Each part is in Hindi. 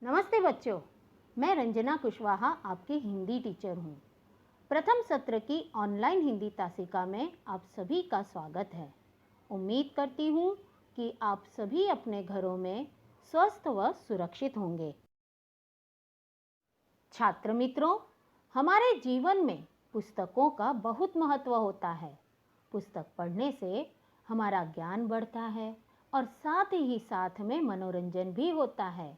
नमस्ते बच्चों, मैं रंजना कुशवाहा आपकी हिंदी टीचर हूँ। प्रथम सत्र की ऑनलाइन हिंदी तासिका में आप सभी का स्वागत है। उम्मीद करती हूँ कि आप सभी अपने घरों में स्वस्थ व सुरक्षित होंगे। छात्र मित्रों, हमारे जीवन में पुस्तकों का बहुत महत्व होता है। पुस्तक पढ़ने से हमारा ज्ञान बढ़ता है और साथ ही साथ में मनोरंजन भी होता है।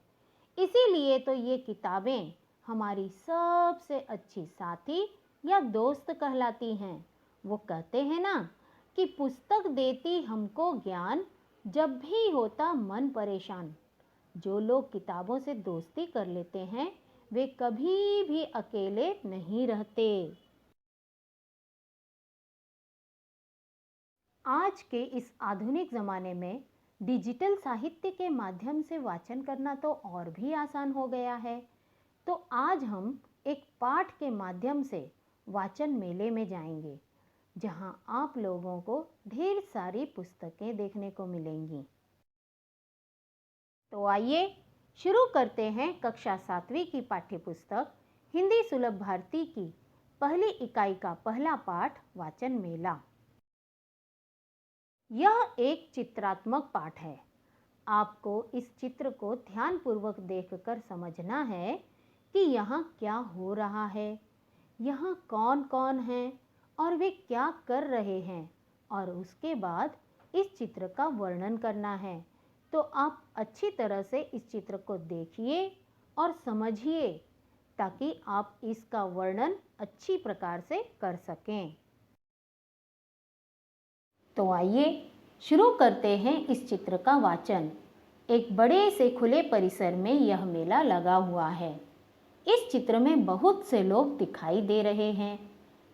इसीलिए तो ये किताबें हमारी सबसे अच्छी साथी या दोस्त कहलाती हैं। वो कहते हैं ना कि पुस्तक देती हमको ज्ञान जब भी होता मन परेशान। जो लोग किताबों से दोस्ती कर लेते हैं वे कभी भी अकेले नहीं रहते। आज के इस आधुनिक ज़माने में डिजिटल साहित्य के माध्यम से वाचन करना तो और भी आसान हो गया है। तो आज हम एक पाठ के माध्यम से वाचन मेले में जाएंगे, जहां आप लोगों को ढेर सारी पुस्तकें देखने को मिलेंगी। तो आइए शुरू करते हैं कक्षा 7वीं की पाठ्यपुस्तक हिंदी सुलभ भारती की पहली इकाई का पहला पाठ वाचन मेला। यह एक चित्रात्मक पाठ है। आपको इस चित्र को ध्यानपूर्वक देखकर समझना है कि यहाँ क्या हो रहा है, यहाँ कौन कौन है और वे क्या कर रहे हैं, और उसके बाद इस चित्र का वर्णन करना है। तो आप अच्छी तरह से इस चित्र को देखिए और समझिए ताकि आप इसका वर्णन अच्छी प्रकार से कर सकें। तो आइए शुरू करते हैं इस चित्र का वाचन। एक बड़े से खुले परिसर में यह मेला लगा हुआ है। इस चित्र में बहुत से लोग दिखाई दे रहे हैं,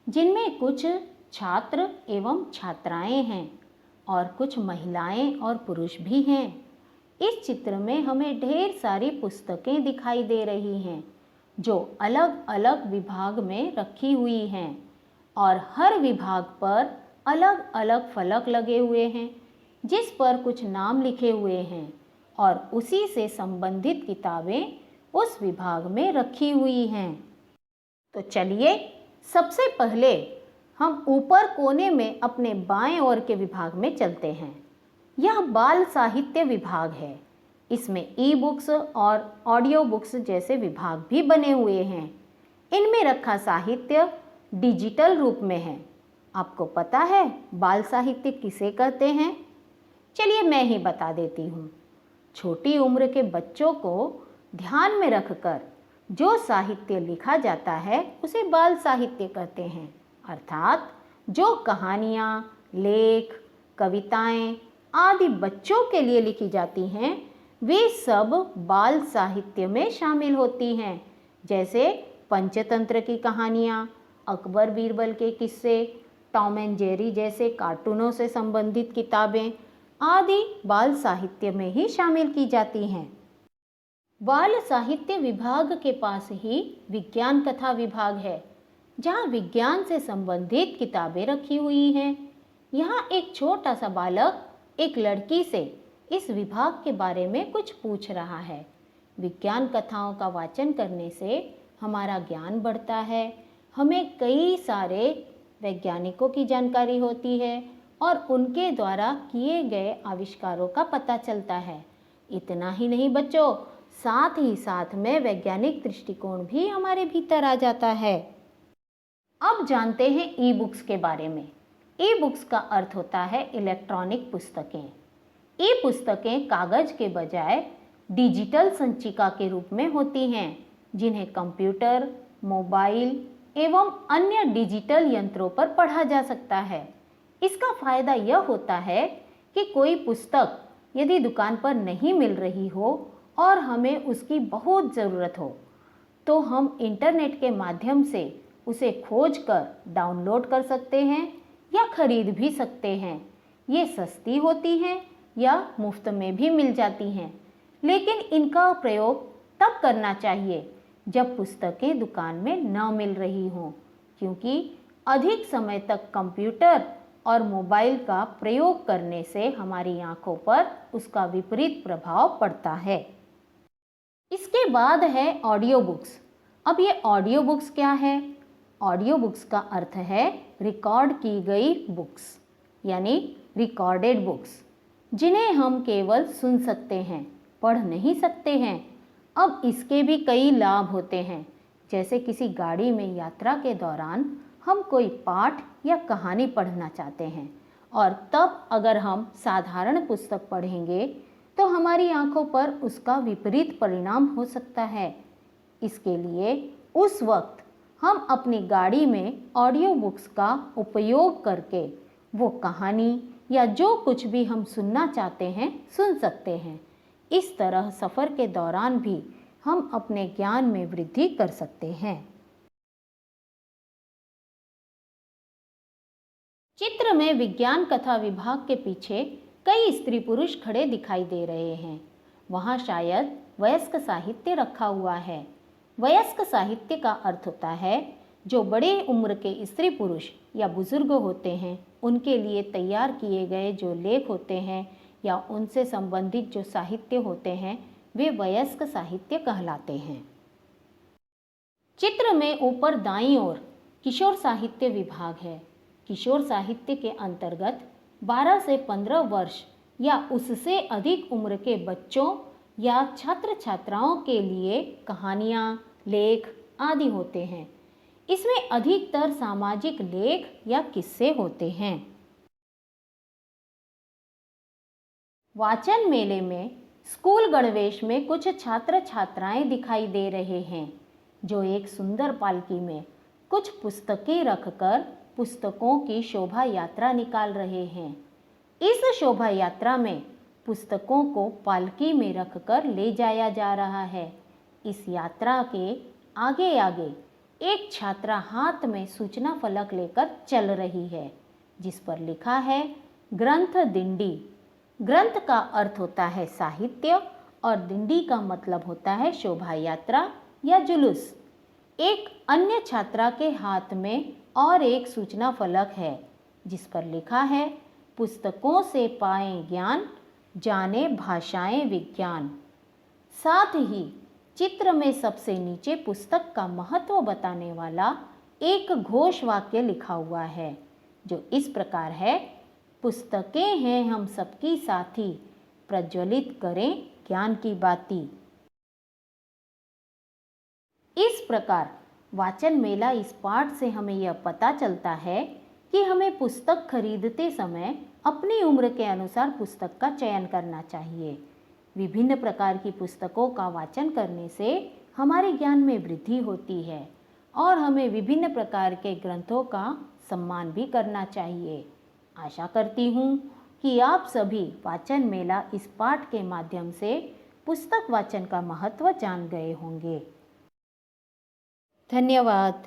जिनमें कुछ छात्र एवं छात्राएं हैं और कुछ महिलाएं और पुरुष भी हैं। इस चित्र में हमें ढेर सारी पुस्तकें दिखाई दे रही हैं, जो अलग अलग विभाग में रखी हुई हैं और हर विभाग पर अलग अलग फलक लगे हुए हैं, जिस पर कुछ नाम लिखे हुए हैं और उसी से संबंधित किताबें उस विभाग में रखी हुई हैं। तो चलिए सबसे पहले हम ऊपर कोने में अपने बाएं ओर के विभाग में चलते हैं। यह बाल साहित्य विभाग है। इसमें ई बुक्स और ऑडियो बुक्स जैसे विभाग भी बने हुए हैं। इनमें रखा साहित्य डिजिटल रूप में है। आपको पता है बाल साहित्य किसे कहते हैं? चलिए मैं ही बता देती हूँ। छोटी उम्र के बच्चों को ध्यान में रखकर जो साहित्य लिखा जाता है उसे बाल साहित्य कहते हैं। अर्थात जो कहानियाँ, लेख, कविताएं आदि बच्चों के लिए लिखी जाती हैं वे सब बाल साहित्य में शामिल होती हैं। जैसे पंचतंत्र की कहानियाँ, अकबर बीरबल के किस्से, टॉम एंड जेरी जैसे कार्टूनों से संबंधित किताबें आदि बाल साहित्य में ही शामिल की जाती हैं। बाल साहित्य विभाग के पास ही विज्ञान कथा विभाग है, जहाँ विज्ञान से संबंधित किताबें रखी हुई हैं। यहाँ एक छोटा सा बालक एक लड़की से इस विभाग के बारे में कुछ पूछ रहा है। विज्ञान कथाओं का वाचन करने से हमारा ज्ञान बढ़ता है, हमें कई सारे वैज्ञानिकों की जानकारी होती है और उनके द्वारा किए गए आविष्कारों का पता चलता है। इतना ही नहीं बच्चों, साथ ही साथ में वैज्ञानिक दृष्टिकोण भी हमारे भीतर आ जाता है। अब जानते हैं ई बुक्स के बारे में। ई बुक्स का अर्थ होता है इलेक्ट्रॉनिक पुस्तकें। ई पुस्तकें कागज के बजाय डिजिटल संचिका के रूप में होती हैं, जिन्हें कंप्यूटर, मोबाइल एवं अन्य डिजिटल यंत्रों पर पढ़ा जा सकता है। इसका फायदा यह होता है कि कोई पुस्तक यदि दुकान पर नहीं मिल रही हो और हमें उसकी बहुत ज़रूरत हो, तो हम इंटरनेट के माध्यम से उसे खोजकर डाउनलोड कर सकते हैं या खरीद भी सकते हैं। ये सस्ती होती हैं या मुफ्त में भी मिल जाती हैं, लेकिन इनका प्रयोग तब करना चाहिए जब पुस्तकें दुकान में न मिल रही हों, क्योंकि अधिक समय तक कंप्यूटर और मोबाइल का प्रयोग करने से हमारी आंखों पर उसका विपरीत प्रभाव पड़ता है। इसके बाद है ऑडियो बुक्स। अब ये ऑडियो बुक्स क्या है? ऑडियो बुक्स का अर्थ है रिकॉर्ड की गई बुक्स, यानी रिकॉर्डेड बुक्स, जिन्हें हम केवल सुन सकते हैं, पढ़ नहीं सकते हैं। अब इसके भी कई लाभ होते हैं, जैसे किसी गाड़ी में यात्रा के दौरान हम कोई पाठ या कहानी पढ़ना चाहते हैं और तब अगर हम साधारण पुस्तक पढ़ेंगे तो हमारी आंखों पर उसका विपरीत परिणाम हो सकता है। इसके लिए उस वक्त हम अपनी गाड़ी में ऑडियो बुक्स का उपयोग करके वो कहानी या जो कुछ भी हम सुनना चाहते हैं सुन सकते हैं। इस तरह सफ़र के दौरान भी हम अपने ज्ञान में वृद्धि कर सकते हैं। चित्र में विज्ञान कथा विभाग के पीछे कई स्त्री पुरुष खड़े दिखाई दे रहे हैं। वहाँ शायद वयस्क साहित्य रखा हुआ है। वयस्क साहित्य का अर्थ होता है जो बड़े उम्र के स्त्री पुरुष या बुजुर्ग होते हैं, उनके लिए तैयार किए गए जो लेख होते हैं या उनसे संबंधित जो साहित्य होते हैं, वे वयस्क साहित्य कहलाते हैं। चित्र में ऊपर दाईं ओर किशोर साहित्य विभाग है। किशोर साहित्य के अंतर्गत 12 से 15 वर्ष या उससे अधिक उम्र के बच्चों या छात्र छात्राओं के लिए कहानियाँ, लेख आदि होते हैं। इसमें अधिकतर सामाजिक लेख या किस्से होते हैं। वाचन मेले में स्कूल गणवेश में कुछ छात्र छात्राएं दिखाई दे रहे हैं, जो एक सुंदर पालकी में कुछ पुस्तकें रखकर पुस्तकों की शोभा यात्रा निकाल रहे हैं। इस शोभा यात्रा में पुस्तकों को पालकी में रखकर ले जाया जा रहा है। इस यात्रा के आगे आगे एक छात्रा हाथ में सूचना फलक लेकर चल रही है, जिस पर लिखा है ग्रंथ दिंडी। ग्रंथ का अर्थ होता है साहित्य और दिंडी का मतलब होता है शोभा यात्रा या जुलूस। एक अन्य छात्रा के हाथ में और एक सूचना फलक है, जिस पर लिखा है पुस्तकों से पाएं ज्ञान, जाने भाषाएं विज्ञान। साथ ही चित्र में सबसे नीचे पुस्तक का महत्व बताने वाला एक घोष वाक्य लिखा हुआ है, जो इस प्रकार है, पुस्तकें हैं हम सबकी साथी, प्रज्वलित करें ज्ञान की बाती। इस प्रकार वाचन मेला इस पाठ से हमें यह पता चलता है कि हमें पुस्तक खरीदते समय अपनी उम्र के अनुसार पुस्तक का चयन करना चाहिए। विभिन्न प्रकार की पुस्तकों का वाचन करने से हमारे ज्ञान में वृद्धि होती है और हमें विभिन्न प्रकार के ग्रंथों का सम्मान भी करना चाहिए। आशा करती हूँ कि आप सभी वाचन मेला इस पाठ के माध्यम से पुस्तक वाचन का महत्व जान गए होंगे। धन्यवाद।